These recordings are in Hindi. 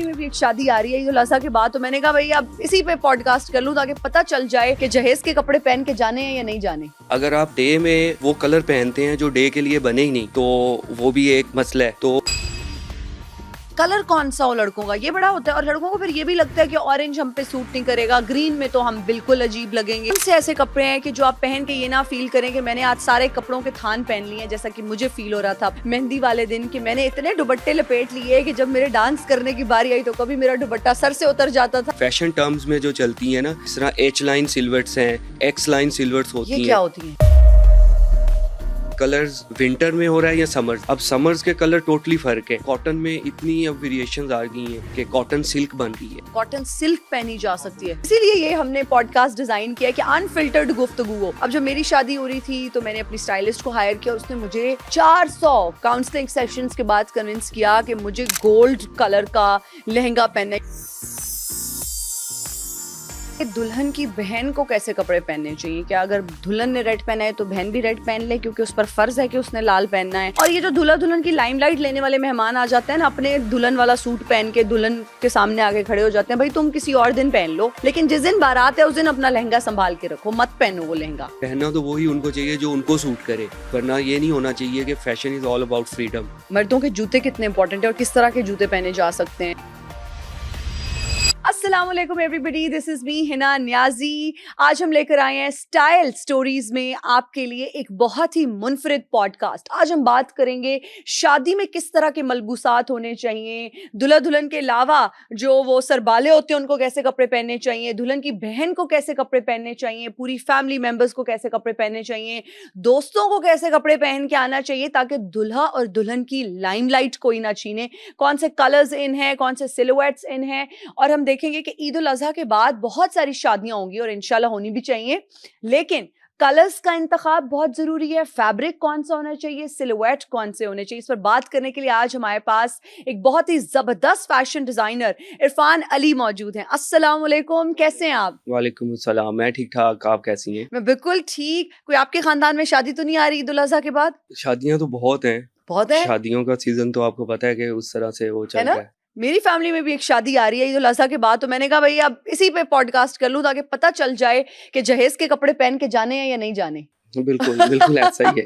फैमिली में भी एक शादी आ रही है ईद उल अज़हा के बाद, तो मैंने कहा भाई अब इसी पे पॉडकास्ट कर लूं ताकि पता चल जाए कि जहेज के कपड़े पहन के जाने हैं या नहीं जाने। अगर आप डे में वो कलर पहनते हैं जो डे के लिए बने ही नहीं तो वो भी एक मसला है। तो कलर कौन सा हो लड़कों का, ये बड़ा होता है। और लड़कों को फिर ये भी लगता है कि ऑरेंज हम पे सूट नहीं करेगा, ग्रीन में तो हम बिल्कुल अजीब लगेंगे। कौन से ऐसे कपड़े हैं कि जो आप पहन के ये ना फील करें कि मैंने आज सारे कपड़ों के थान पहन लिए हैं, जैसा कि मुझे फील हो रहा था मेहंदी वाले दिन कि मैंने इतने दुपट्टे लपेट लिए कि जब मेरे डांस करने की बारी आई तो कभी मेरा दुपट्टा सर से उतर जाता था। फैशन टर्म्स में जो चलती है ना, इस तरह H लाइन सिल्हूएट्स हैं, X लाइन सिल्हूएट्स होती हैं। ये क्या होती है? कलर्स विंटर में हो रहा है या समर्स। अब समर्स के कलर टोटली फर्क है। कॉटन में इतनी अब वेरिएशंस आ गई हैं कि कॉटन सिल्क बन रही है। कॉटन सिल्क पहनी जा सकती है, इसीलिए ये हमने पॉडकास्ट डिजाइन किया कि अनफिल्टर्ड गुफ्तगू हो। अब जब मेरी शादी हो रही थी तो मैंने अपनी स्टाइलिस्ट को हायर किया, उसने मुझे 400 काउंसलिंग सेशंस के बाद कन्विंस किया कि मुझे गोल्ड कलर का लहंगा पहनना है। दुल्हन की बहन को कैसे कपड़े पहनने चाहिए? क्या अगर दुल्हन ने रेड पहना है तो बहन भी रेड पहन ले, क्योंकि उस पर फर्ज है कि उसने लाल पहनना है। और ये जो दूल्हा दुल्हन की लाइमलाइट लेने वाले मेहमान आ जाते हैं ना, अपने दुल्हन वाला सूट पहन के दुल्हन के सामने आके खड़े हो जाते हैं, भाई तुम किसी और दिन पहन लो, लेकिन जिस दिन बारात है उस दिन अपना लहंगा संभाल के रखो, मत पहनो वो लहंगा। पहनना तो वही उनको चाहिए जो उनको सूट करे, वरना ये नहीं होना चाहिए कि fashion is all about freedom. मर्दों के जूते कितने इंपॉर्टेंट है और किस तरह के जूते पहने जा सकते हैं। अस्सलामुअलैकुम everybody, this is me Hina Niazi. आज हम लेकर आए हैं स्टाइल स्टोरीज में आपके लिए एक बहुत ही मुनफरिद पॉडकास्ट। आज हम बात करेंगे शादी में किस तरह के मलबूसात होने चाहिए, दुल्हा दुल्हन के अलावा जो वो सरबाले होते हैं उनको कैसे कपड़े पहनने चाहिए, दुल्हन की बहन को कैसे कपड़े पहनने चाहिए, पूरी फैमिली मेंबर्स को कैसे कपड़े पहनने चाहिए, दोस्तों को कैसे कपड़े पहन के आना चाहिए ताकि दुल्हा और दुल्हन की लाइमलाइट कोई ना छीने, कौन से कलर्स इन है, कौन से सिलुएट्स इन है। और हम देखेंगे कि ईद उल अज़हा के बाद बहुत सारी शादियां होंगी और इंशाल्लाह होनी भी चाहिए, लेकिन कलर्स का इंतखाब बहुत जरूरी है। फैब्रिक कौन सा होना चाहिए, सिलुएट कौन से होने चाहिए, इस पर बात करने के लिए आज हमारे पास एक बहुत ही जबरदस्त फैशन डिजाइनर इरफान अली मौजूद हैं। अस्सलाम वालेकुम, कैसे हैं आप? वालेकुम अस्सलाम, मैं ठीक ठाक, आप कैसी हैं? मैं बिल्कुल ठीक। कोई आपके खानदान में शादी तो नहीं आ रही ईद उल अज़हा के बाद? शादियां तो बहुत हैं, बहुत है। शादियों का सीजन तो आपको पता है कि उस तरह से वो चल रहा है। मेरी फैमिली में भी एक शादी आ रही है ईद उल अज़हा के बाद, तो मैंने कहा भाई अब इसी पे पॉडकास्ट कर लूं ताकि पता चल जाए कि जहेज के कपड़े पहन के जाने हैं या नहीं जाने। बिल्कुल बिल्कुल ऐसा ही है।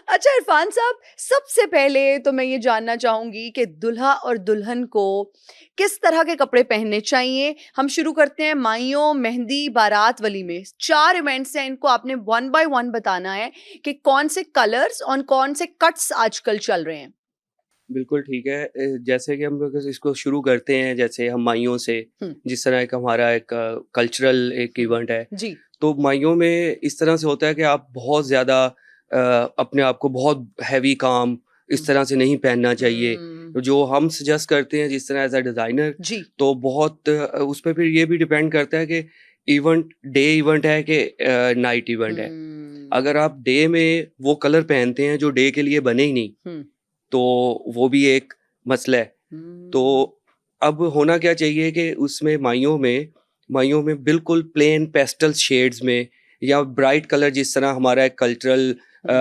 अच्छा इरफान साहब, सबसे पहले तो मैं ये जानना चाहूंगी कि दुल्हा और दुल्हन को किस तरह के कपड़े पहनने चाहिए। हम शुरू करते हैं माइयों, मेहंदी, बारात, वलीमे। 4 इवेंट्स हैं, इनको आपने 1 बाय 1 बताना है कि कौन से कलर्स और कौन से कट्स आजकल चल रहे हैं। बिल्कुल ठीक है। जैसे कि हम लोग इसको शुरू करते हैं, जैसे हम माइयों से, जिस तरह एक हमारा एक कल्चरल एक इवेंट है जी। तो माइयों में इस तरह से होता है कि आप बहुत ज़्यादा अपने आप को बहुत हैवी काम इस तरह से नहीं पहनना चाहिए। जो हम सजेस्ट करते हैं जिस तरह एज अ डिज़ाइनर, तो बहुत उस पर फिर ये भी डिपेंड करता है कि इवेंट डे इवेंट है कि नाइट इवेंट है। अगर आप डे में वो कलर पहनते हैं जो डे के लिए बने ही नहीं तो वो भी एक मसला है। तो अब होना क्या चाहिए कि उसमें माइयों में बिल्कुल प्लेन पेस्टल शेड्स में या ब्राइट कलर, जिस तरह हमारा एक कल्चरल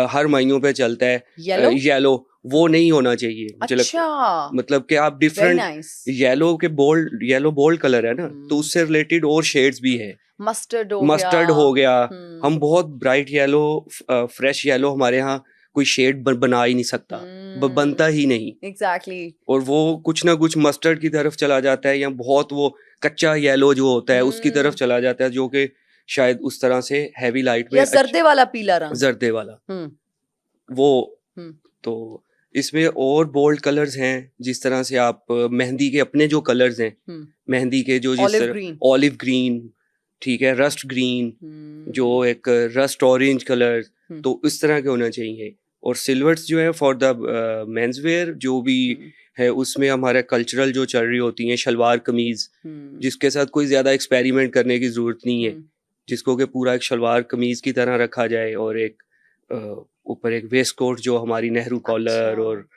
हर माइयों पे चलता है, येलो, वो नहीं होना चाहिए। अच्छा। मतलब कि आप डिफरेंट येलो के बोल्ड कलर है ना, तो उससे रिलेटेड और शेड्स भी है। मस्टर्ड हो गया। हम बहुत ब्राइट येलो, फ्रेश येलो हमारे यहाँ कोई शेड बना ही नहीं सकता, बनता ही नहीं। एग्जैक्टली। और वो कुछ ना कुछ मस्टर्ड की तरफ चला जाता है या बहुत वो कच्चा येलो जो होता है उसकी तरफ चला जाता है, जो कि शायद उस तरह से हैवी लाइट में, या जर्दे वाला पीला रंग, जर्दे वाला वो। तो इसमें और बोल्ड कलर्स हैं, जिस तरह से आप मेहंदी के अपने जो कलर्स हैं, मेहंदी के जो जिस तरह ऑलिव ग्रीन, ठीक है, रस्ट ग्रीन, जो एक रस्ट ऑरेंज कलर, तो इस तरह के होना चाहिए। और सिल्वर्स जो है फॉर द मेंस वेयर जो भी है, उसमें हमारे कल्चरल जो चल रही होती हैं, शलवार कमीज, जिसके साथ कोई ज्यादा एक्सपेरिमेंट करने की जरूरत नहीं है, जिसको कि पूरा एक शलवार कमीज की तरह रखा जाए और एक ऊपर एक वेस्ट कोट जो हमारी नेहरू कॉलर और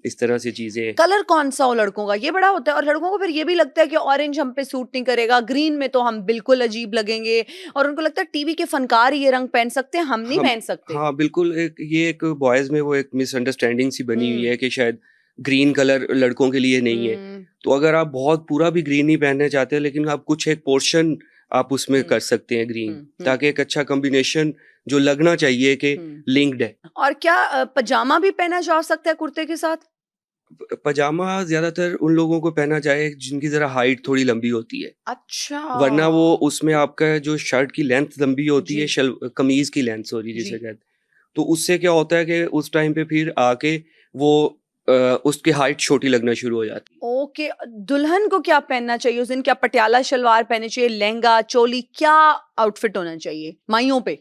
इस तरह से चीजें। कलर कौन सा हो लड़कों का, ये बड़ा होता है। और लड़कों को फिर ये भी लगता है कि ऑरेंज हम पे सूट नहीं करेगा, ग्रीन में तो हम बिल्कुल अजीब लगेंगे, और उनको लगता है टीवी के फनकार ये रंग पहन सकते हैं, हम नहीं पहन सकते। हाँ बिल्कुल, ये एक बॉयज में वो एक मिसअंडरस्टैंडिंग सी बनी हुई है कि शायद ग्रीन कलर लड़कों के लिए नहीं है। तो अगर आप बहुत पूरा भी ग्रीन नहीं पहनना चाहते, लेकिन आप कुछ एक पोर्शन आप उसमें कर सकते हैं ग्रीन, ताकि एक अच्छा कॉम्बिनेशन जो लगना चाहिए कि लिंक्ड है। और क्या पजामा भी पहना जा सकता है कुर्ते के साथ? पजामा ज्यादातर उन लोगों को पहना चाहिए जिनकी जरा हाइट थोड़ी लंबी होती है। अच्छा। वरना वो उसमें आपका जो शर्ट की लेंथ लंबी होती है, कमीज की लेंथ सॉरी जिसे कहते, तो उससे क्या होता है कि उस टाइम पे फिर आके वो उसकी हाइट छोटी लगना शुरू हो जाती है। ओके। दुल्हन को क्या पहनना चाहिए उस दिन? क्या पटियाला शलवार पहननी चाहिए, लहंगा, चोली, क्या आउटफिट होना चाहिए माइयों पे?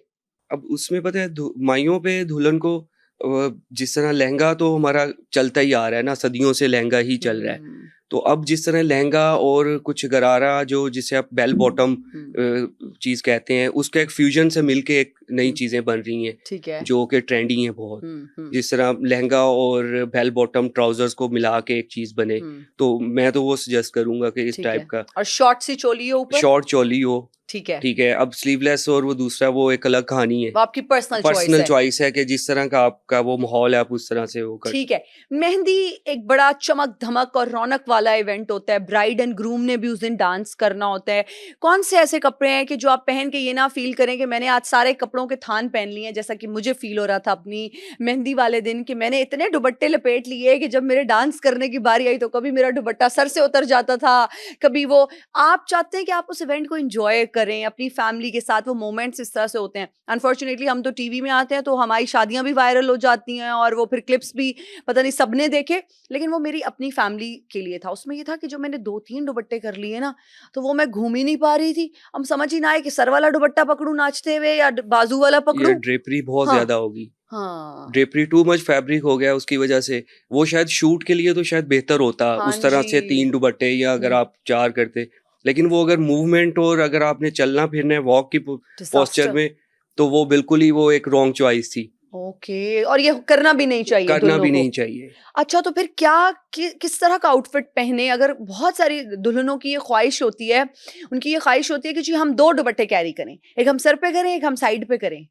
अब उसमें पता है माइयों पे दुल्हन को जिस तरह लहंगा तो हमारा चलता ही आ रहा है ना, सदियों से लहंगा ही चल रहा है। तो अब जिस तरह लहंगा और कुछ गरारा जो जिसे आप बेल बॉटम चीज कहते हैं, उसका एक फ्यूजन से मिलके एक नई चीजें बन रही हैं, ठीक है, जो कि ट्रेंडी हैं बहुत। जिस तरह लहंगा और बेल बॉटम ट्राउजर्स को मिला के एक चीज बने, तो मैं तो वो सजेस्ट करूंगा कि इस टाइप का। और शॉर्ट सी चोली हो ऊपर, शॉर्ट चोली हो, ठीक है, ठीक है। अब स्लीवलेस और वो दूसरा वो एक अलग कहानी है, वो आपकी पर्सनल चॉइस है कि जिस तरह का आपका वो माहौल है आप उस तरह से वो कर। ठीक है। मेहंदी एक बड़ा चमक धमक और रौनक वाला इवेंट होता है, ब्राइड एंड ग्रूम ने भी उस दिन डांस करना होता है। कौन से ऐसे कपड़े हैं कि जो आप पहन के ये ना फील करें कि मैंने आज सारे कपड़ों के थान पहन लिए हैं, जैसा कि मुझे फील हो रहा था अपनी मेहंदी वाले दिन कि मैंने इतने दुपट्टे लपेट लिए कि जब मेरे डांस करने की बारी आई तो कभी मेरा दुपट्टा सर से उतर जाता था, कभी वो। आप चाहते हैं कि आप उस इवेंट को एंजॉय करें अपनी फैमिली के साथ, वो मोमेंट्स इस तरह से होते हैं। अनफॉर्चुनेटली हम तो टीवी में आते हैं तो हमारी शादियां भी वायरल हो जाती हैं और वो फिर क्लिप्स भी पता नहीं सबने देखे, लेकिन वो मेरी अपनी फैमिली के लिए था। उसमें ये था कि जो मैंने 2-3 दुपट्टे कर लिए ना, तो वो मैं घूम ही नहीं पा रही थी। हम समझ ही ना आए कि सर वाला दुपट्टा पकड़ूं नाचते हुए या बाजू वाला पकड़ूं। ड्रेपरी बहुत हाँ, ज्यादा होगी, हाँ, ड्रेपरी टू मच फैब्रिक हो गया उसकी वजह से। वो शायद शूट के लिए तो शायद बेहतर होता हाँ उस तरह से 3 दुपट्टे, या अगर आप 4 करते, लेकिन वो अगर मूवमेंट और अगर आपने चलना फिरना है वॉक की पोस्चर में, तो वो बिल्कुल ही वो एक रॉन्ग चॉइस थी। ओके। और ये करना भी नहीं चाहिए, करना भी नहीं चाहिए। अच्छा, तो फिर क्या किस तरह का आउटफिट पहने? अगर बहुत सारी दुल्हनों की ये ख्वाहिश होती है, उनकी ये ख्वाहिश होती है कि जी हम 2 दुपट्टे कैरी करें, एक हम सर पे करें, एक हम साइड पे करें,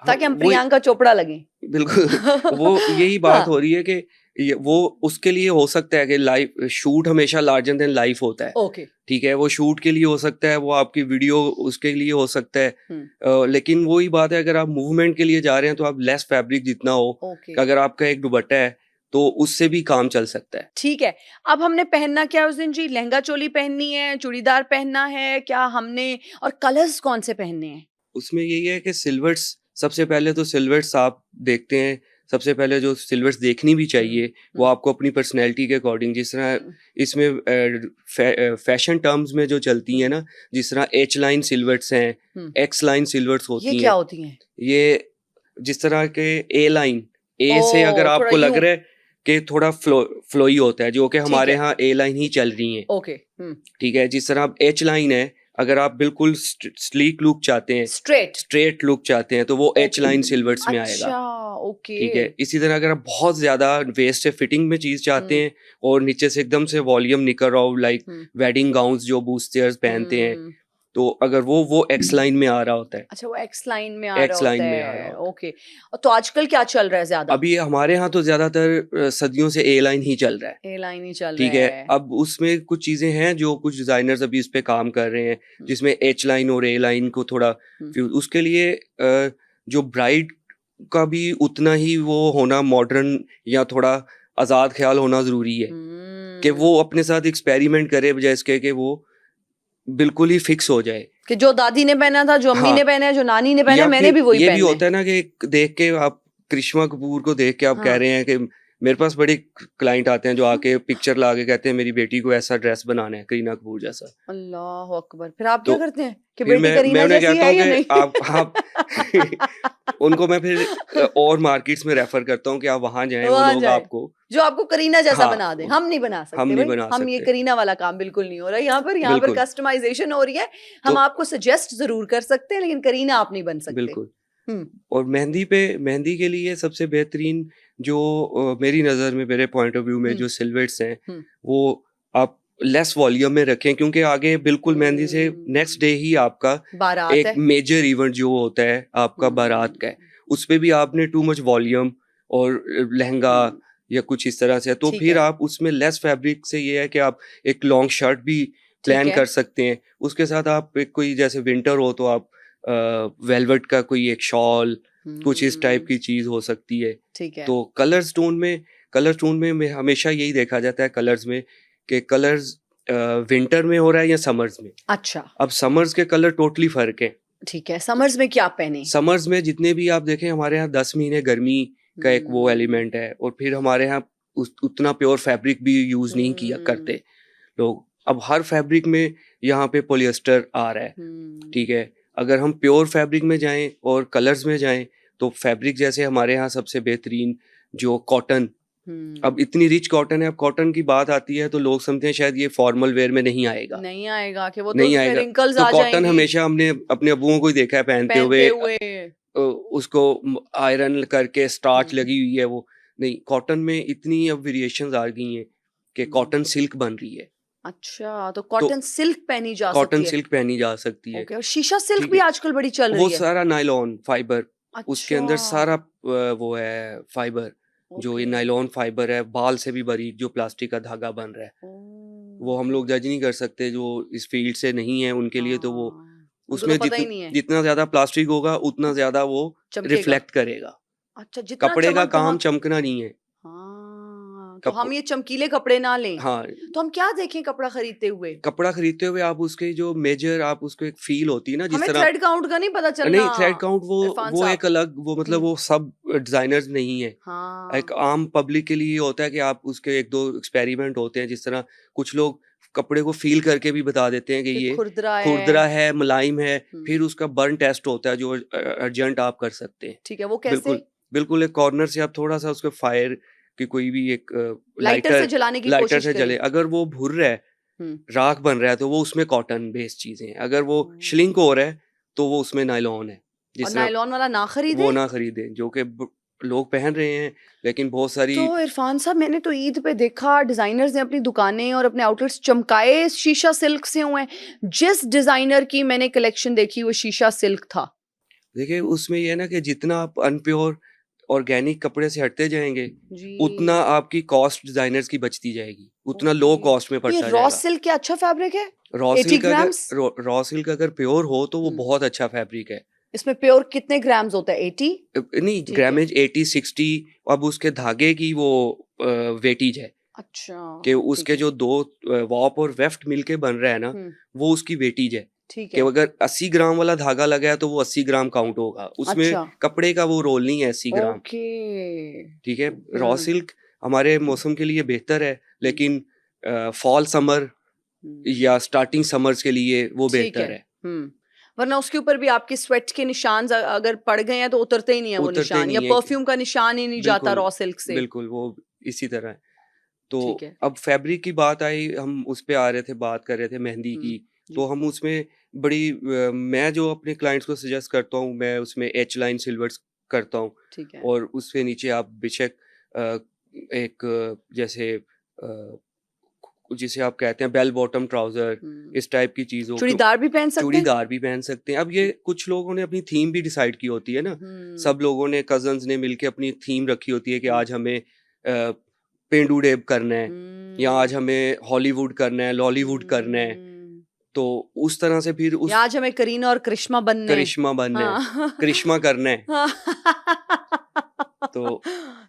ताकि हम प्रियंका चोपड़ा लगें। बिल्कुल वो यही बात हो रही है कि वो उसके लिए हो सकता है कि लाइव शूट हमेशा लार्जर देन लाइफ होता है। ओके, ठीक है, वो शूट के लिए हो सकता है, वो आपकी वीडियो उसके लिए हो सकता है। लेकिन वही बात है, अगर आप मूवमेंट के लिए जा रहे हैं तो आप लेस फैब्रिक जितना हो, अगर आपका एक दुपट्टा है तो उससे भी काम चल सकता है। ठीक है। अब हमने पहनना क्या है उस दिन जी? लहंगा चोली पहननी है, चूड़ीदार पहनना है क्या हमने, और कलर्स कौन से पहनने हैं? उसमें यही है कि सिल्वर्स, सबसे पहले तो सिल्वर्स आप देखते हैं। सबसे पहले जो सिल्वर्स देखनी भी चाहिए वो आपको अपनी पर्सनैलिटी के अकॉर्डिंग, जिस तरह इसमें फैशन टर्म्स में जो चलती हैं ना, जिस तरह H लाइन सिल्वर्स हैं, X लाइन सिल्वर्स होती हैं। ये क्या होती हैं? ये जिस तरह के A लाइन, A से अगर आपको लग रहा है कि थोड़ा फ्लोई होता है, जो कि हमारे यहाँ A लाइन ही चल रही है। ओके, ठीक है। जिस तरह H लाइन है, अगर आप बिल्कुल स्लीक लुक चाहते हैं, स्ट्रेट लुक चाहते हैं, तो वो H लाइन सिल्वर्स में आएगा। ओके, ठीक है। इसी तरह अगर आप बहुत ज्यादा वेस्ट से फिटिंग में चीज चाहते हैं और नीचे से एकदम से वॉल्यूम निकल रहा हो, लाइक वेडिंग गाउन्स जो बूस्टर्स पहनते हैं, तो अगर वो X लाइन में आ रहा होता है। अच्छा, वो X लाइन में आ रहा है। ओके। तो आजकल क्या चल रहा है ज्यादा? अभी हमारे यहाँ तो ज्यादातर सदियों से A लाइन ही चल रहा है। A लाइन ही चल रहा है, ठीक है। अब उसमें कुछ चीजें हैं जो कुछ डिजाइनर्स अभी इस पे काम कर रहे हैं, जिसमें H लाइन और A लाइन को थोड़ा उसके लिए जो ब्राइड का भी उतना ही वो होना मॉडर्न या थोड़ा आजाद ख्याल होना जरूरी है, कि वो अपने साथ एक्सपेरिमेंट करे, बजाय इसके कि वो बिल्कुल ही फिक्स हो जाए कि जो दादी ने पहना था, जो अम्मी ने पहना है, जो नानी ने पहना है, मैंने भी वही पहना है। ये भी होता है ना कि देख के आप करिश्मा कपूर को देख के आप कह रहे हैं कि मेरे पास बड़े क्लाइंट आते हैं जो आके पिक्चर ला के कहते हैं मेरी बेटी को ऐसा ड्रेस बनाना है करीना कपूर जैसा। अल्लाह अकबर। फिर आप क्या करते हैं कि बेटी करीना जैसी है या नहीं? आप उनको मैं फिर और मार्केट्स में रेफर करता हूँ कि आप वहां जाएं, वो लोग आपको जो आपको करीना जैसा बना दे। हम नहीं बना सकते, हम नहीं बना हम ये करीना वाला काम बिल्कुल नहीं हो रहा है यहाँ पर कस्टमाइजेशन हो रही है। हम आपको सजेस्ट जरूर कर सकते हैं, लेकिन करीना आप नहीं बन सकते। बिल्कुल। और मेहंदी के लिए सबसे बेहतरीन जो मेरी नजर में, मेरे पॉइंट ऑफ व्यू में जो सिल्वेट्स हैं, वो आप लेस वॉल्यूम में रखें, क्योंकि आगे बिल्कुल मेहंदी से नेक्स्ट डे ही आपका एक मेजर इवेंट जो होता है आपका बारात का है, उस पे भी आपने टू मच वॉल्यूम और लहंगा या कुछ इस तरह से, तो फिर आप उसमें लेस फैब्रिक से ये है कि आप एक लॉन्ग शर्ट भी प्लान कर सकते हैं। उसके साथ आप एक कोई जैसे विंटर हो तो आप वेलवेट का कोई एक शॉल, कुछ इस टाइप की चीज हो सकती है। ठीक है। तो कलर स्टोन में हमेशा यही देखा जाता है कलर्स में कि कलर्स विंटर में हो रहा है या समर्स में। अच्छा। अब समर्स के कलर टोटली फर्क है। ठीक है, समर्स में क्या पहने? समर्स में जितने भी आप देखें हमारे यहाँ 10 महीने गर्मी का एक वो एलिमेंट है, और फिर हमारे यहाँ उतना प्योर फैब्रिक भी यूज नहीं किया करते लोग। अब हर फैब्रिक में यहाँ पे पॉलिएस्टर आ रहा है, ठीक है। अगर हम प्योर फैब्रिक में जाएं और कलर्स में जाएं तो फैब्रिक जैसे हमारे यहाँ सबसे बेहतरीन जो कॉटन, अब इतनी रिच कॉटन है। अब कॉटन की बात आती है तो लोग समझते हैं शायद ये फॉर्मल वेयर में नहीं आएगा कि वो नहीं तो आएगा। रिंकल्स तो आ कॉटन जाएंगी। हमेशा हमने अपने अबुओं को ही देखा है पहनते हुए उसको आयरन करके स्टार्च लगी हुई है वो। नहीं, कॉटन में इतनी अब वेरिएशंस आ गई हैं कि कॉटन सिल्क बन रही है। अच्छा, तो कॉटन सिल्क पहनी जा सकती है। कॉटन सिल्क पहनी जा सकती है। ओके, और शीशा सिल्क भी आजकल बड़ी चल रही वो है। सारा नायलॉन फाइबर, उसके अंदर सारा वो है फाइबर, जो ये नायलॉन फाइबर है, बाल से भी बारीक जो प्लास्टिक का धागा बन रहा है। वो हम लोग जज नहीं कर सकते, जो इस फील्ड से नहीं है उनके लिए तो वो उसमें जितना ज्यादा प्लास्टिक होगा उतना ज्यादा वो रिफ्लेक्ट करेगा। अच्छा, जितना कपड़े का काम चमकना नहीं है। तो हम ये चमकीले कपड़े ना लें। हाँ, तो हम क्या देखें कपड़ा खरीदते हुए? कपड़ा खरीदते हुए आप उसके जो मेजर आप उसको एक फील होती है ना, जिस हमें तरह थ्रेड काउंट का नहीं पता चलना। नहीं, थ्रेड काउंट वो एक अलग वो मतलब वो सब डिजाइनर्स नहीं है। एक आम पब्लिक के लिए होता है कि आप उसके एक दो एक्सपेरिमेंट होते हैं, जिस तरह कुछ लोग कपड़े को फील करके भी बता देते हैं कि ये खुरदरा है, मुलायम है, फिर उसका बर्न टेस्ट होता है जो अर्जेंट आप कर सकते हैं। ठीक है, वो कैसे? बिल्कुल एक कॉर्नर से आप थोड़ा सा उसको फायर कि कोई भी एक लाइटर से जलाने की कोशिश करें। जले। अगर वो भुर रहा है, राख बन रहा है, तो वो उसमें कॉटन बेस्ड चीजें हैं। अगर वो श्रिंक हो रहा है तो वो उसमें नायलॉन है। और नायलॉन वाला ना खरीदे, वो ना खरीदे, जो कि लोग पहन रहे हैं, लेकिन बहुत सारी। तो इरफान साहब, मैंने तो ईद पे देखा डिजाइनर्स ने अपनी दुकानें और अपने आउटलेट्स चमकाए शीशा सिल्क से हुए हैं। जिस डिजाइनर की मैंने कलेक्शन देखी वो शीशा सिल्क था। देखिए, उसमें ये है ना कि जितना आप अनप्योर ऑर्गेनिक कपड़े से हटते जाएंगे उतना आपकी कॉस्ट डिजाइनर्स की बचती जाएगी, उतना लो कॉस्ट में पड़ता जाएगा। रॉ सिल्क क्या अच्छा फैब्रिक है? रॉ सिल्क अगर प्योर हो तो वो बहुत अच्छा फैब्रिक है। इसमें प्योर कितने ग्राम्स होता है? 80 नहीं, ग्रामेज 80-60। अब उसके धागे की वो वेटेज है। अच्छा, कि उसके जो दो वॉप और वेफ्ट मिलके बन रहा है ना, वो उसकी वेटेज है। ठीक है कि अगर 80 ग्राम वाला धागा लगा है तो वो 80 ग्राम काउंट होगा उसमें। कपड़े का वो रोल नहीं है 80 ग्राम। ठीक है, रॉ सिल्क हमारे मौसम के लिए बेहतर है, लेकिन फॉल समर या स्टार्टिंग समर्स के लिए वो बेहतर है। वरना उसके ऊपर भी आपके स्वेट के निशान अगर पड़ गए हैं तो उतरते ही नहीं है वो निशान, या परफ्यूम का निशान ही नहीं जाता रॉ सिल्क से। बिल्कुल, वो इसी तरह है। तो अब फैब्रिक की बात आई, हम उस पे आ रहे थे, बात कर रहे थे मेहंदी की। तो हम उसमें बड़ी मैं जो अपने क्लाइंट्स को सजेस्ट करता हूँ, मैं उसमें एच लाइन सिल्वर्स करता हूँ, और उसके नीचे आप बेशक एक जैसे जिसे आप कहते हैं बेल बॉटम ट्राउजर, इस टाइप की चीजों, चूड़ीदार भी पहन सकते हैं। अब ये कुछ लोगों ने अपनी थीम भी डिसाइड की होती है ना, सब लोगों ने कजन्स ने मिलके अपनी थीम रखी होती है कि आज हमें पेंडू डेब करना है, या आज हमें हॉलीवुड करना है, लॉलीवुड करना है। तो उस तरह से फिर आज हमें करीना और करिश्मा बनना है, करिश्मा करना है।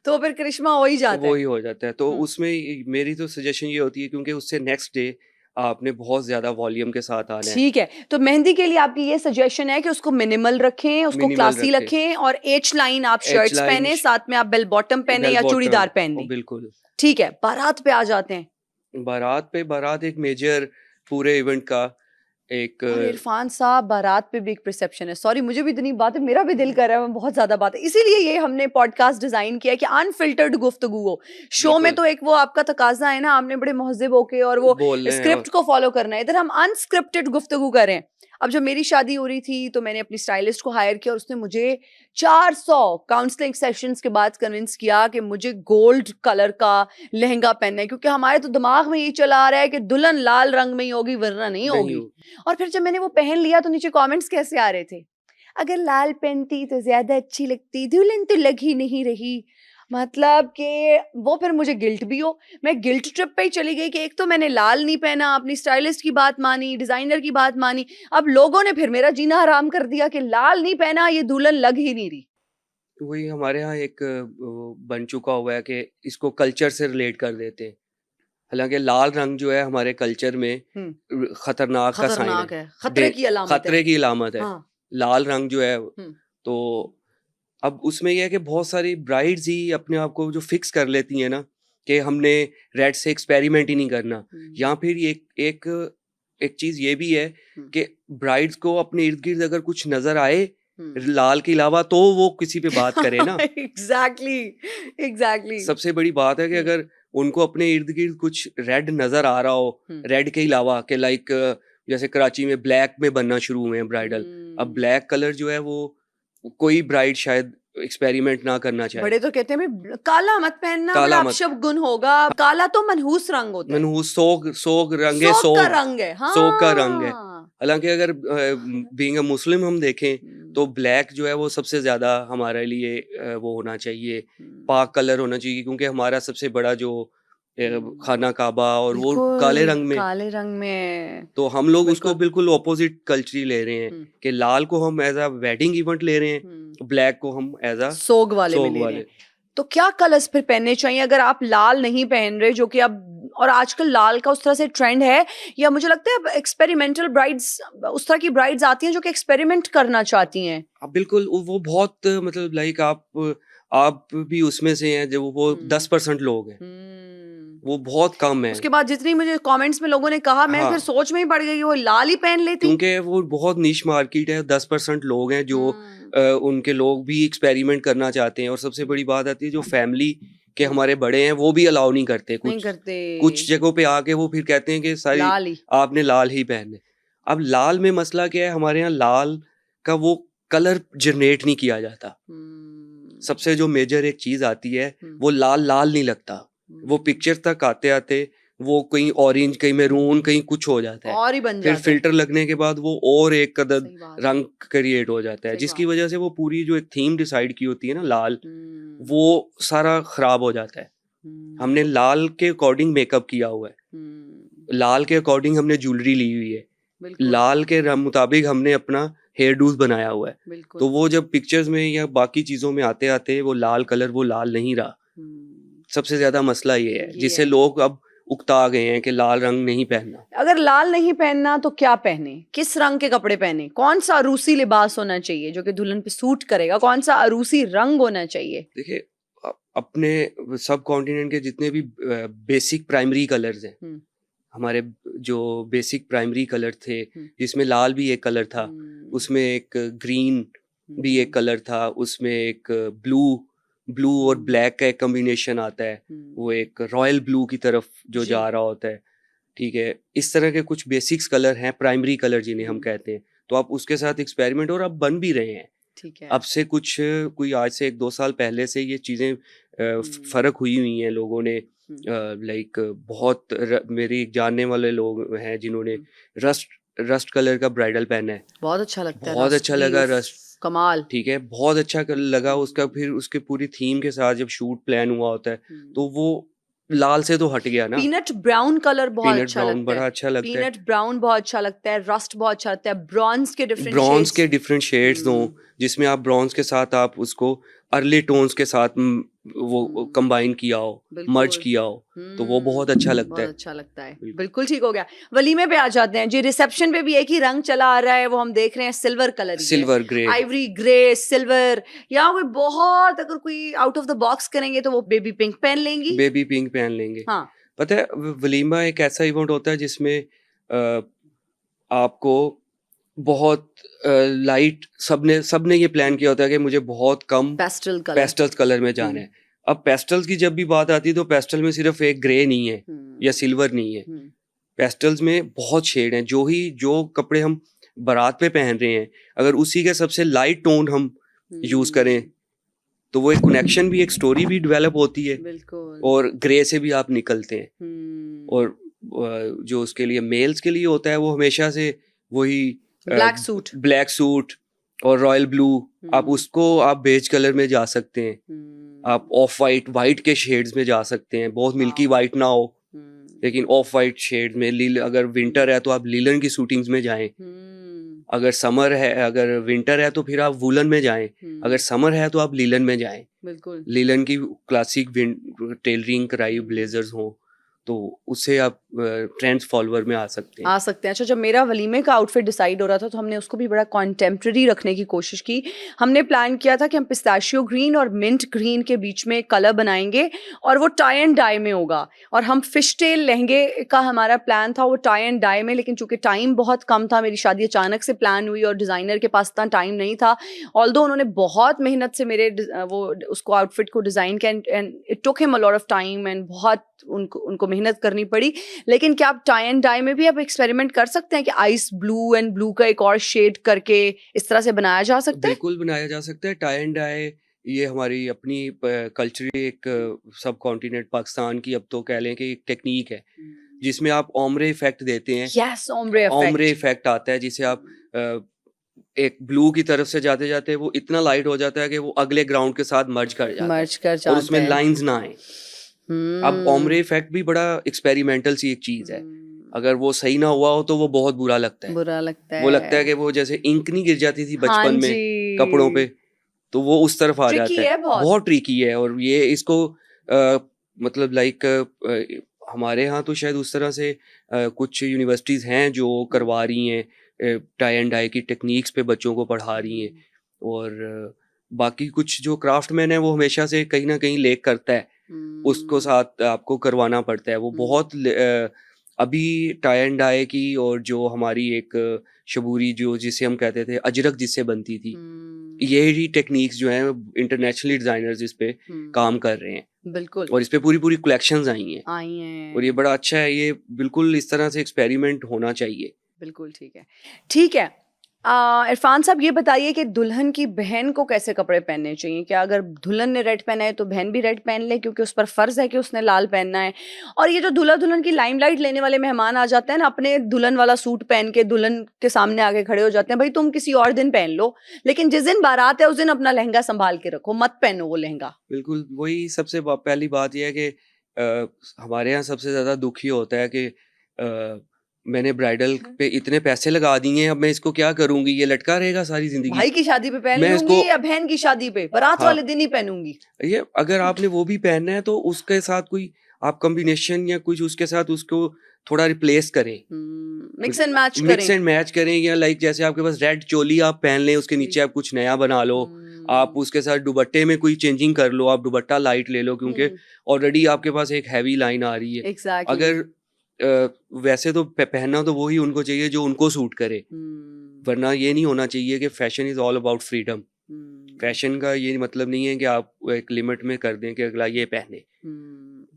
तो फिर करिश्मा हो ही जाता है। तो उसमें मेरी तो सजेशन ये होती है, क्योंकि उससे नेक्स्ट डे आपने बहुत ज्यादा वॉल्यूम के साथ आना है। ठीक है, तो मेहंदी के लिए आपकी ये सजेशन है कि उसको मिनिमल रखें, उसको क्लासी रखें, और एच लाइन आप शर्ट्स पहने, साथ में आप बेल बॉटम पहने या चूड़ीदार पहने। बिल्कुल ठीक है। बारात पे आ जाते हैं। बारात एक मेजर पूरे इवेंट का एक। और इरफान साहब, बारात पे भी एक परसेप्शन है, सॉरी मुझे भी इतनी बात है, मेरा भी दिल कर रहा है, मैं बहुत ज्यादा बात है, इसीलिए ये हमने पॉडकास्ट डिजाइन किया है कि अनफिल्टर्ड गुफ्तगू हो। शो में तो एक वो आपका तकाजा है ना, आपने बड़े महज़िब होके और वो स्क्रिप्ट को फॉलो करना है, इधर हम अनस्क्रिप्टेड गुफ्तगू करें। अब जब मेरी शादी हो रही थी तो मैंने अपनी स्टाइलिस्ट को हायर किया और उसने मुझे 400 काउंसलिंग सेशंस के बाद कन्विंस किया कि मुझे गोल्ड कलर का लहंगा पहनना है, क्योंकि हमारे तो दिमाग में ये चला आ रहा है कि दुल्हन लाल रंग में ही होगी वरना नहीं होगी। और फिर जब मैंने वो पहन लिया तो नीचे कमेंट्स कैसे आ रहे थे, अगर लाल पहनती तो ज्यादा अच्छी लगती, दुल्हन तो लग ही नहीं रही। मतलब कि वो फिर मुझे गिल्ट भी हो, मैं गिल्ट ट्रिप पे ही चली गई कि एक तो मैंने लाल नहीं पहना, अपनी स्टाइलिस्ट की बात मानी, डिजाइनर की बात मानी, अब लोगों ने फिर मेरा जीना हराम कर दिया कि लाल नहीं पहना, ये दुल्हन लग ही नहीं रही। वही हमारे यहाँ एक बन चुका हुआ है कि इसको कल्चर से रिलेट कर देते हैं। हालांकि लाल रंग जो है हमारे कल्चर में खतरनाक का साइन खतरनाक है, है, खतरे की अलामत है। खतरे की अलामत है। हाँ। लाल रंग जो है, तो अब उसमें यह है कि बहुत सारी ब्राइड्स ही अपने आप को जो फिक्स कर लेती हैं ना कि हमने रेड से एक्सपेरिमेंट ही नहीं करना, या फिर एक चीज ये भी है कि ब्राइड्स को अपने इर्द गिर्द अगर कुछ नजर आए लाल के अलावा तो वो किसी पे बात करे ना। एग्जैक्टली सबसे बड़ी बात है कि अगर उनको अपने इर्द गिर्द कुछ रेड नजर आ रहा हो, रेड के अलावा के लाइक जैसे कराची में ब्लैक में बनना शुरू हुए हैं ब्राइडल, अब ब्लैक कलर जो है वो कोई ब्राइड शायद एक्सपेरिमेंट ना करना चाहिए। बड़े तो कहते हैं काला मत पहनना, काला बड़ा मत। अपशगुन होगा। काला तो मनहूस रंग होता है, मनहूस सोग रंग है, सोग का रंग है। हाँ। सोग का रंग है। हालांकि अगर बीइंग अ मुस्लिम हम देखें तो ब्लैक जो है वो सबसे ज्यादा हमारे लिए वो होना चाहिए, पाक कलर होना चाहिए, क्योंकि हमारा सबसे बड़ा जो खाना काबा और वो काले रंग में तो हम लोग उसको बिल्कुल ऑपोजिट कल्चर ले रहे हैं कि लाल को हम एज अ वेडिंग इवेंट ले रहे हैं, ब्लैक को हम एज अ सोग वाले में ले रहे हैं। तो क्या कलर्स फिर पहनने चाहिए अगर आप लाल नहीं पहन रहे, जो कि अब और आजकल लाल का उस तरह से ट्रेंड है, या मुझे लगता है अब एक्सपेरिमेंटल ब्राइड्स, उस तरह की ब्राइड्स आती हैं जो कि एक्सपेरिमेंट करना चाहती हैं। बिल्कुल वो बहुत मतलब लाइक आप भी उसमें से हैं जो वो 10% लोग हैं, वो बहुत कम है। उसके बाद जितनी मुझे कमेंट्स में लोगों ने कहा, मैं फिर सोच में ही पड़ गई वो लाल ही पहन लेती, क्योंकि वो बहुत नीश मार्केट है। 10% लोग हैं जो उनके लोग भी एक्सपेरिमेंट करना चाहते हैं, और सबसे बड़ी बात आती है जो फैमिली के हमारे बड़े हैं वो भी अलाउ नहीं करते, कुछ जगहों पे आके वो फिर कहते हैं कि सारी आपने लाल ही पहने। अब लाल में मसला क्या है, हमारे यहाँ लाल का वो कलर जनरेट नहीं किया जाता। सबसे जो मेजर एक चीज आती है वो लाल नहीं लगता, वो पिक्चर तक आते आते वो कहीं ऑरेंज, कहीं मैरून, कहीं कुछ हो जाता है, और ही बन फिर फिल्टर लगने के बाद वो और एक कदर रंग क्रिएट हो जाता है, जिसकी वजह से वो पूरी जो एक थीम डिसाइड की होती है ना लाल, वो सारा खराब हो जाता है। हमने लाल के अकॉर्डिंग मेकअप किया हुआ है, लाल के अकॉर्डिंग हमने ज्वेलरी ली हुई है, लाल के मुताबिक हमने अपना हेयर डूज बनाया हुआ है, तो वो जब पिक्चर्स में या बाकी चीजों में आते आते वो लाल कलर वो लाल नहीं रहा। सबसे ज्यादा मसला ये है जिससे लोग अब उकता गए हैं कि लाल रंग नहीं पहनना। अगर लाल नहीं पहनना तो क्या पहने, किस रंग के कपड़े पहने, कौन सा अरूसी लिबास होना चाहिए जो कि दुल्हन पे सूट करेगा, कौन सा अरूसी रंग होना चाहिए? देखिए अपने सब कॉन्टिनेंट के जितने भी बेसिक प्राइमरी कलर्स हैं, हमारे जो बेसिक प्राइमरी कलर थे जिसमें लाल भी एक कलर था, उसमें एक ग्रीन भी एक कलर था, उसमें एक ब्लू और ब्लैक का एक कॉम्बिनेशन आता है, वो एक रॉयल ब्लू की तरफ जो जा रहा होता है, ठीक है। इस तरह के कुछ बेसिक्स कलर हैं, प्राइमरी कलर जिन्हें हम कहते हैं, तो आप उसके साथ एक्सपेरिमेंट, और अब बन भी रहे हैं, ठीक है। अब से कोई आज से 1-2 साल पहले से ये चीजें फर्क हुई हैं लोगों ने, लाइक बहुत मेरी जानने वाले लोग हैं जिन्होंने रस्ट कलर का ब्राइडल पहना है, बहुत अच्छा लगता है, बहुत अच्छा लगा, रस्ट कमाल, ठीक है, बहुत अच्छा लगा उसका। फिर उसके पूरी थीम के साथ जब शूट प्लान हुआ होता है तो वो लाल से तो हट गया ना। पीनट ब्राउन कलर बहुत अच्छा लगता है, बड़ा अच्छा लगता है, पीनट ब्राउन बहुत अच्छा लगता है, रस्ट बहुत अच्छा लगता है, ब्रॉन्ज के डिफरेंट शेड्स दो, जिसमें आप ब्रॉन्ज के साथ आप उसको अर्ली टोन्स के साथ वो कंबाइन किया हो, मर्ज किया हो, तो वो बहुत अच्छा लगता है, बहुत अच्छा लगता है। बिल्कुल ठीक हो गया। वलीमे पे आ जाते हैं जी। रिसेप्शन पे भी एक ही रंग चला आ रहा है, वो हम देख रहे हैं silver colour, silver grey, Ivory grey, silver, या कोई बहुत अगर कोई आउट ऑफ द बॉक्स करेंगे तो वो बेबी पिंक पहन लेंगी, बेबी पिंक पहन लेंगे। हाँ, पता है वलीमा एक ऐसा इवेंट होता है जिसमें आपको बहुत लाइट, सबने ये प्लान किया होता है कि मुझे बहुत कम पेस्टल्स कलर में जाना है। अब पेस्टल्स की जब भी बात आती है तो पेस्टल में सिर्फ एक ग्रे नहीं है या सिल्वर नहीं है, पेस्टल्स में बहुत शेड हैं। जो कपड़े हम बारात पे पहन रहे हैं, अगर उसी के सबसे लाइट टोन हम यूज करें तो वो एक कनेक्शन भी, एक स्टोरी भी डेवलप होती है, और ग्रे से भी आप निकलते हैं। और जो उसके लिए मेल्स के लिए होता है वो हमेशा से वही ब्लैक सूट और रॉयल ब्लू, आप उसको आप बेज कलर में जा सकते हैं, आप ऑफ वाइट, वाइट के शेड्स में जा सकते हैं, बहुत मिल्की वाइट ना हो लेकिन ऑफ वाइट शेड में। अगर विंटर है तो आप लीलन की शूटिंग्स में जाएं, अगर समर है, अगर विंटर है तो फिर आप वुलन में जाएं, अगर समर है तो आप लीलन में जाएं। बिल्कुल लीलन की क्लासिक टेलरिंग कराई ब्लेजर्स हो तो उससे आप ट्रेंड्स फॉलोअर में आ सकते हैं। अच्छा, जब मेरा वलीमे का आउटफिट डिसाइड हो रहा था तो हमने उसको भी बड़ा कॉन्टेम्प्रेरी रखने की कोशिश की। हमने प्लान किया था कि हम पिस्ताशियो ग्रीन और मिंट ग्रीन के बीच में कलर बनाएंगे और वो टाई एंड डाई में होगा, और हम फिश टेल लहंगे का हमारा प्लान था वो टाई एंड डाई में, लेकिन चूंकि टाइम बहुत कम था, मेरी शादी अचानक से प्लान हुई और डिज़ाइनर के पास इतना टाइम नहीं था। ऑल्दो उन्होंने बहुत मेहनत से मेरे वो उसको आउटफिट को डिज़ाइन किया and it took him a lot of time and बहुत उनको मेहनत करनी पड़ी। लेकिन क्या आप टाई एंड डाई में भी आप एक्सपेरिमेंट कर सकते हैं कि आइस ब्लू एंड ब्लू का एक और शेड करके इस तरह से बनाया जा सकता है? बिल्कुल बनाया जा सकता है। टाई एंड डाई ये हमारी अपनी कल्चरल एक सब कॉन्टिनेंट पाकिस्तान की अब तो कह लें कि एक टेक्निक है जिसमें आप ओम्ब्रे इफेक्ट देते हैं। यस, ओम्ब्रे इफेक्ट आता है जिसे आप एक ब्लू की तरफ से जाते जाते वो इतना लाइट हो जाता है कि वो अगले ग्राउंड के साथ मर्ज कर जाता है और उसमें लाइंस ना आए। अब ओम्ब्रे इफेक्ट भी बड़ा एक्सपेरिमेंटल सी एक चीज है, अगर वो सही ना हुआ हो तो वो बहुत बुरा लगता है। वो लगता है कि वो जैसे इंक नहीं गिर जाती थी बचपन में कपड़ों पे, तो वो उस तरफ आ जाता है। बहुत ट्रिकी है और ये इसको मतलब लाइक हमारे यहाँ तो शायद उस तरह से कुछ यूनिवर्सिटीज़ हैं जो करवा रही हैं टाई एंड डाई की टेक्निक्स पे बच्चों को पढ़ा रही हैं, और बाकी कुछ जो क्राफ्टमैन है वो हमेशा से कहीं ना कहीं लेक करता है, उसको साथ आपको करवाना पड़ता है। वो बहुत अभी टाई एंड डाई की और जो हमारी एक शबूरी जो जिसे हम कहते थे अजरक जिससे बनती थी, यही टेक्निक्स जो हैं इंटरनेशनली डिजाइनर्स इस पे काम कर रहे हैं। बिल्कुल, और इस पे पूरी कलेक्शंस आई हैं और ये बड़ा अच्छा है। ये बिल्कुल इस तरह से एक्सपेरिमेंट होना चाहिए। बिल्कुल ठीक है। इरफान साहब ये बताइए कि दुल्हन की बहन को कैसे कपड़े पहनने चाहिए? क्या अगर दुल्हन ने रेड पहना है तो बहन भी रेड पहन ले क्योंकि उस पर फर्ज है कि उसने लाल पहनना है? और ये जो दूल्हा दुल्हन की लाइमलाइट लेने वाले मेहमान आ जाते हैं ना, अपने दुल्हन वाला सूट पहन के दुल्हन के सामने आके खड़े हो जाते हैं, भाई तुम किसी और दिन पहन लो, लेकिन जिस दिन बारात है उस दिन अपना लहंगा संभाल के रखो, मत पहनो वो लहंगा। बिल्कुल, वही सबसे पहली बात यह है कि हमारे यहाँ सबसे ज्यादा दुख ही होता है कि मैंने ब्राइडल पे इतने पैसे लगा दिए हैं, अब मैं इसको क्या करूंगी, ये लटका रहेगा सारी जिंदगी। भाई की शादी पे पहन लूंगी या बहन की शादी पे, बारात वाले दिन ही पहनूंगी। ये अगर आपने वो भी पहनना है तो उसके साथ कोई आप कॉम्बिनेशन या कुछ उसके साथ उसको थोड़ा रिप्लेस करें, मिक्स एंड मैच करें। या लाइक जैसे आपके पास रेड चोली आप पहन लें, उसके नीचे आप कुछ नया बना लो, आप उसके साथ दुपट्टे में कोई चेंजिंग कर लो, आप दुपट्टा लाइट ले लो क्योंकि ऑलरेडी आपके पास एक हैवी लाइन आ रही है। अगर वैसे तो पहनना तो वही उनको चाहिए जो उनको सूट करे, वरना ये नहीं होना चाहिए कि fashion is all about freedom. Fashion का ये मतलब नहीं है कि आप एक लिमिट में कर दें कि अगला ये पहने।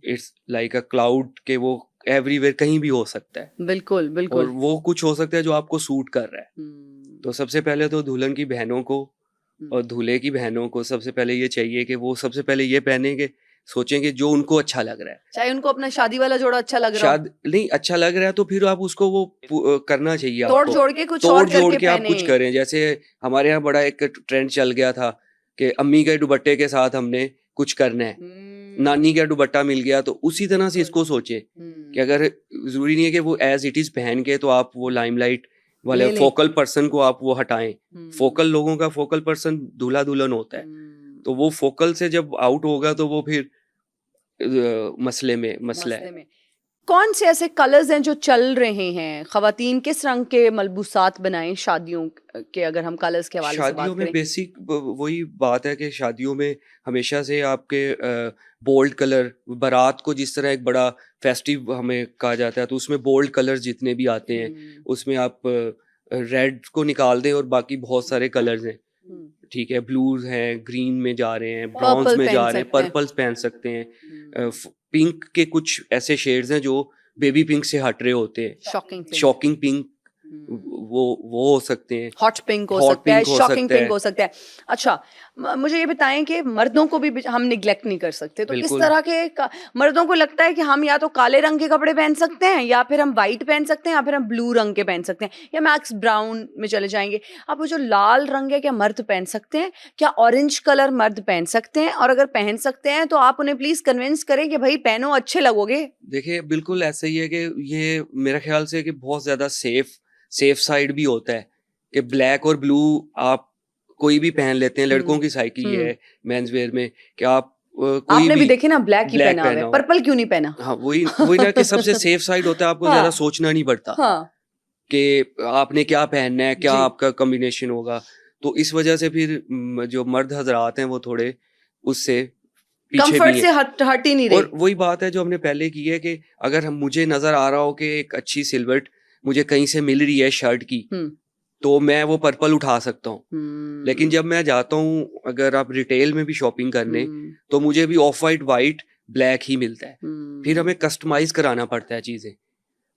इट्स लाइक अ क्लाउड के वो एवरीवेयर कहीं भी हो सकता है। बिल्कुल और वो कुछ हो सकता है जो आपको सूट कर रहा है। तो सबसे पहले तो दुल्हन की बहनों को और दूल्हे की बहनों को सबसे पहले ये चाहिए कि वो सबसे पहले ये पहनेंगे, सोचेंगे जो उनको अच्छा लग रहा है। चाहे उनको अपना शादी वाला जोड़ा अच्छा लग रहा है, नहीं अच्छा लग रहा है तो फिर आप उसको वो करना चाहिए, तोड़ जोड़ के कुछ और करके आप कुछ करें। जैसे हमारे यहाँ बड़ा एक ट्रेंड चल गया था कि अम्मी के दुपट्टे के साथ हमने कुछ करना है, नानी का दुपट्टा मिल गया, तो उसी तरह से इसको सोचे कि अगर जरूरी नहीं है कि वो एज इट इज पहन के तो आप वो लाइमलाइट वाले फोकल पर्सन को आप वो हटाएं। फोकल लोगों का फोकल पर्सन दूल्हा दुल्हन होता है, तो वो फोकल से जब आउट होगा तो वो फिर मसला है। कौन से ऐसे कलर्स हैं जो चल रहे हैं? ख्वातीन किस रंग के मलबूसात बनाएं शादियों के, अगर हम कलर्स के हवाले से बात करें? शादियों में बेसिक वही बात है कि शादियों में हमेशा से आपके बोल्ड कलर, बारात को जिस तरह एक बड़ा फेस्टिव हमें कहा जाता है तो उसमें बोल्ड कलर्स जितने भी आते हैं उसमें आप रेड को निकाल दें और बाकी बहुत सारे कलर्स हैं, ठीक है, ब्लूज हैं, ग्रीन में जा रहे हैं, ब्राउन्स में जा रहे हैं, पर्पल्स पहन सकते हैं, पिंक के कुछ ऐसे शेड्स हैं जो बेबी पिंक से हट रहे होते हैं, शॉकिंग पिंक वो हो सकते हैं, हॉट पिंक हो सकता है, शॉकिंग पिंक हो सकता है। अच्छा, मुझे ये बताएं कि मर्दों को भी हम निग्लेक्ट नहीं कर सकते, तो किस तरह के मर्दों को लगता है कि हम या तो काले रंग के कपड़े पहन सकते हैं, या फिर हम व्हाइट पहन सकते हैं, या फिर हम ब्लू रंग के पहन सकते हैं, या मैक्स ब्राउन में चले जाएंगे। अब वो जो लाल रंग है, क्या मर्द पहन सकते हैं? क्या ऑरेंज कलर मर्द पहन सकते हैं? और अगर पहन सकते हैं तो आप उन्हें प्लीज कन्विंस करें कि भाई पहनो, अच्छे लगोगे। देखिए बिल्कुल ऐसा ही है कि ये मेरा ख्याल से कि बहुत ज्यादा सेफ साइड भी होता है कि ब्लैक और ब्लू आप कोई भी पहन लेते हैं, लड़कों की साइकी ये है मेंस वेयर में कि आप कोई आपने भी देखे ना, ब्लैक ही पहना है, पर्पल क्यों नहीं पहना? हाँ, वही ना कि सबसे सेफ साइड होता है, आपको ज्यादा सोचना नहीं पड़ता कि आपने क्या पहनना है, क्या आपका कॉम्बिनेशन होगा। तो इस वजह से फिर जो मर्द हजरात हैं वो थोड़े उससे पीछे भी से हट ही नहीं रहे। और वही बात है जो हमने पहले की है कि अगर मुझे नजर आ रहा हो कि एक अच्छी सिल्हट मुझे कहीं से मिल रही है शर्ट की, तो मैं वो पर्पल उठा सकता हूँ। लेकिन जब मैं जाता हूँ अगर आप रिटेल में भी शॉपिंग करने, तो मुझे भी ऑफ वाइट ब्लैक ही मिलता है। फिर हमें कस्टमाइज कराना पड़ता है चीजें।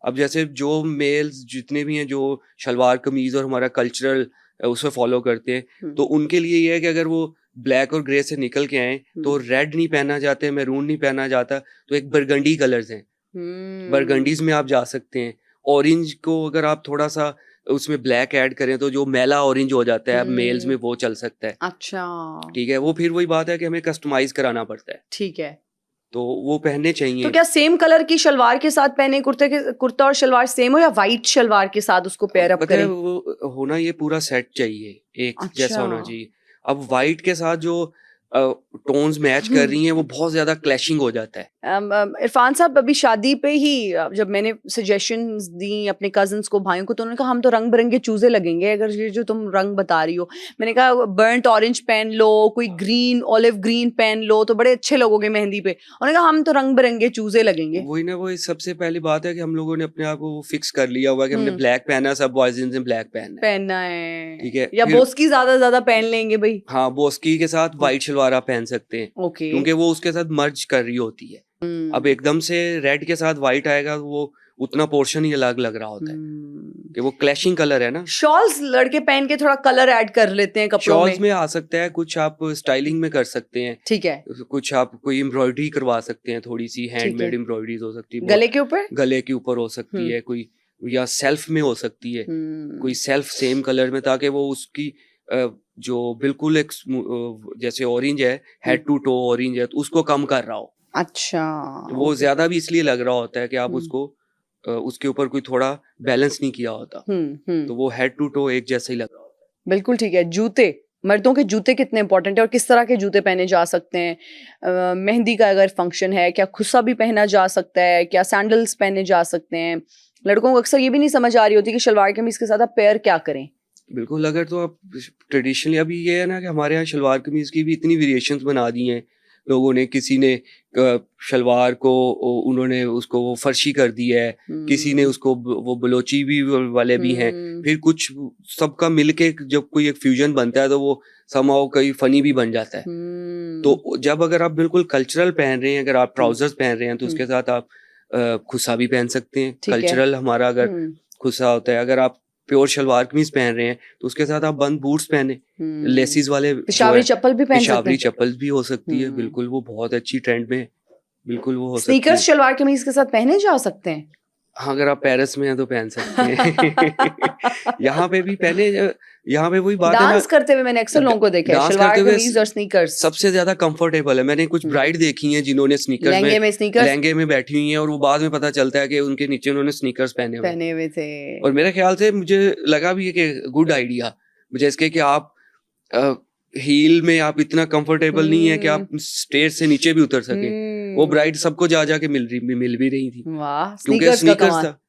अब जैसे जो मेल्स जितने भी हैं जो शलवार कमीज और हमारा कल्चरल उसे फॉलो करते हैं, तो उनके लिए ये है कि अगर वो ब्लैक और ग्रे से निकल के आए तो रेड नहीं पहना जाता है, मैरून नहीं पहना जाता, तो एक बरगंडी कलर्स हैं, बरगंडीज में आप जा सकते हैं। ऑरेंज को अगर आप थोड़ा सा उसमें ब्लैक ऐड करें तो जो मेला ऑरेंज हो जाता है, अब मेल्स में वो चल सकता है। अच्छा, ठीक है, वो फिर वही बात है कि हमें कस्टमाइज कराना पड़ता है। ठीक है, तो वो पहनने चाहिए। तो क्या सेम कलर की शलवार के साथ पहने, कुर्ता और शलवार सेम हो, या वाइट शलवार के साथ उसको पेयर अप करें? वो होना ये पूरा सेट चाहिए, एक अच्छा। जैसा होना चाहिए। अब वाइट के साथ जो टोन्स मैच कर रही हैं वो बहुत ज्यादा क्लैशिंग हो जाता है। इरफान साहब, अभी शादी पे ही जब मैंने सजेशंस दी अपने कजन्स को, भाइयों को, तो उन्होंने कहा हम तो रंग बिरंगे चूजे लगेंगे अगर ये जो तुम रंग बता रही हो। मैंने कहा बर्न्ट ऑरेंज पहन लो, कोई ग्रीन, ऑलिव ग्रीन पहन लो, तो बड़े अच्छे लगोगे मेहंदी पे। उन्होंने कहा हम तो रंग बिरंगे चूजे लगेंगे। वही ना, वही सबसे पहली बात है कि हम लोगों ने अपने आप को फिक्स कर लिया हुआ कि हमने ब्लैक पहना, सब बॉयज ने ब्लैक पहनना है, ठीक है। या बोस्की ज्यादा पहन लेंगे भाई। हाँ, बोस्की के साथ व्हाइट शलवार आप पहन सकते हैं, क्योंकि वो उसके साथ मर्ज कर रही होती है। अब एकदम से रेड के साथ व्हाइट आएगा, वो उतना पोर्शन ही अलग लग रहा होता है कि वो क्लैशिंग कलर है ना। शॉल्स लड़के पहन के थोड़ा कलर ऐड कर लेते हैं कपड़ों शॉल्स में आ सकता है, कुछ आप स्टाइलिंग में कर सकते हैं, ठीक है। कुछ आप कोई एम्ब्रॉयडरी करवा सकते हैं, थोड़ी सी हैंडमेड एम्ब्रॉयडरी हो सकती है, गले के ऊपर हो सकती है कोई, या सेल्फ में हो सकती है कोई सेल्फ सेम कलर में, ताकि वो उसकी जो बिल्कुल एक जैसे ऑरेंज है, हेड टू टो ऑरेंज है, तो उसको कम कर रहा हो। अच्छा, वो ज्यादा भी इसलिए लग रहा होता है कि आप उसको उसके ऊपर कोई थोड़ा बैलेंस नहीं किया होता, तो वो हेड टू टो एक जैसा ही लग रहा होता है। बिल्कुल ठीक है। जूते, मर्दों के जूते कितने इंपॉर्टेंट है और किस तरह के जूते पहने जा सकते हैं? मेहंदी का अगर फंक्शन है, क्या खुस्सा भी पहना जा सकता है? क्या सैंडल्स पहने जा सकते हैं? लड़कों को अक्सर ये भी नहीं समझ आ रही होती कि शलवार कमीज के साथ आप पेयर क्या करें। बिल्कुल, अगर तो आप ट्रेडिशनली, अभी ये है ना कि हमारे यहाँ शलवार कमीज की भी इतनी वेरिएशंस बना दी हैं लोगों ने। किसी ने शलवार को उन्होंने उसको वो फर्शी कर दी है, किसी ने उसको वो बलोची भी वाले भी हैं, फिर कुछ सबका मिलके जब कोई एक फ्यूजन बनता है तो वो समहाउ कई फनी भी बन जाता है। तो जब अगर आप बिल्कुल कल्चरल पहन रहे हैं, अगर आप ट्राउजर्स पहन रहे हैं, तो उसके साथ आप खुस्सा भी पहन सकते हैं। कल्चरल हमारा अगर खुस्सा होता है, अगर आप प्योर शलवार कमीज पहन रहे हैं तो उसके साथ आप बंद बूट्स पहने, लेसिस वाले, पेशावरी चप्पल भी पहन सकते हैं। पेशावरी चप्पल भी हो सकती है, बिल्कुल वो बहुत अच्छी ट्रेंड में, बिल्कुल वो हो सकती है। स्नीकर्स शलवार कमीज के साथ पहने जा सकते हैं। हाँ, अगर आप पेरिस में हैं तो पहन सकते हैं। यहाँ पे भी पहने, यहाँ पे वही बात है ना, डांस करते हुए मैंने अक्सर लोगों को देखा है शलवार कमीज और स्नीकर्स सबसे ज्यादा कंफर्टेबल है। मैंने कुछ ब्राइड देखी हैं जिन्होंने स्नीकर्स लहंगे में बैठी हुई हैं, और वो बाद में पता चलता है कि उनके नीचे उन्होंने स्नीकर्स पहने हुए थे। और मेरे ख्याल से मुझे लगा भी है कि गुड आइडिया, मुझे इसके कि आप हील में आप इतना कंफर्टेबल नहीं है कि आप स्टेज से नीचे भी उतर सके। वो ब्राइड सबको जा जाके मिल भी रही थी, क्योंकि स्नीकर्स था,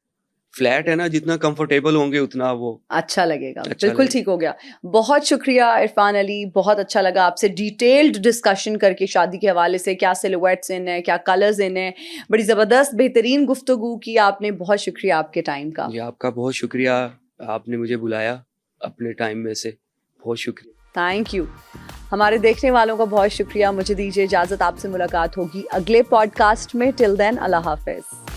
फ्लैट है ना, जितना कंफर्टेबल होंगे उतना वो अच्छा लगेगा। बिल्कुल ठीक हो गया। बहुत शुक्रिया इरफान अली, बहुत अच्छा लगा आपसे डिटेल्ड डिस्कशन करके शादी के हवाले से, क्या सिलुएट्स इन है, क्या कलर्स इन है, बड़ी ज़बरदस्त बेहतरीन गुफ्तगू की आपने। बहुत शुक्रिया आपके टाइम का। जी, आपका बहुत शुक्रिया, आपने मुझे बुलाया अपने टाइम में से, बहुत शुक्रिया। Thank you. हमारे देखने वालों का बहुत शुक्रिया। मुझे दीजिए इजाज़त, आपसे मुलाकात होगी अगले पॉडकास्ट में। टिल देन, अल्लाह हाफिज़।